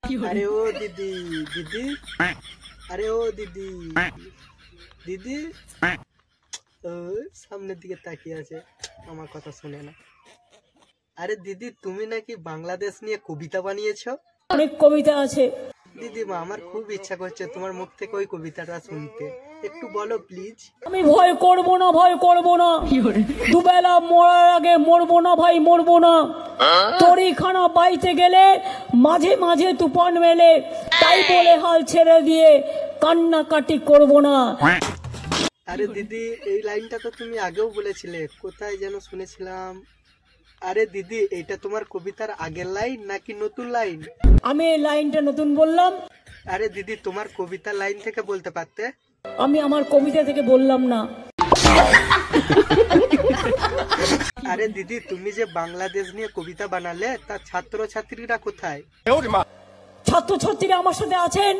अरे ओ दीदी दीदी अरे ओ दीदी दीदी সামনের দিকে তাকিয়ে আছে, আমার কথা শুনে না। আরে দিদি, তুমি নাকি বাংলাদেশ নিয়ে কবিতা বানিয়েছো? অনেক কবিতা আছে দিদিমা, আমার খুব ইচ্ছা করছে তোমার মুখ থেকে ওই কবিতাটা শুনতে, একটু বলো প্লিজ। আমি ভয় করব না, ভয় করব না, দুবেলা মরার আগে মরবো না ভাই, মরবো না। তরিখানা বাইতে গেলে মাঝে মাঝে তুফান মেলে, তাই বলে হাল ছেড়ে দিয়ে কান্নাকাটি করব না। আরে দিদি, এই লাইনটা তো তুমি আগেও বলেছিলে, কোথায় যেন শুনেছিলাম। আরে দিদি, এটা তোমার কবিতার আগের লাইন নাকি নতুন লাইন? আমি এই লাইনটা নতুন বললাম। আরে দিদি, তোমার কবিতার লাইন থেকে বলতে পারতে। আমি আমার কবিতা থেকে বললাম না। আরে দিদি, তুমি যে বাংলাদেশ নিয়ে কবিতা বানালে, তার ছাত্র ছাত্রীরা কোথায়? ছাত্রছাত্রীরা আমার সাথে আছেন।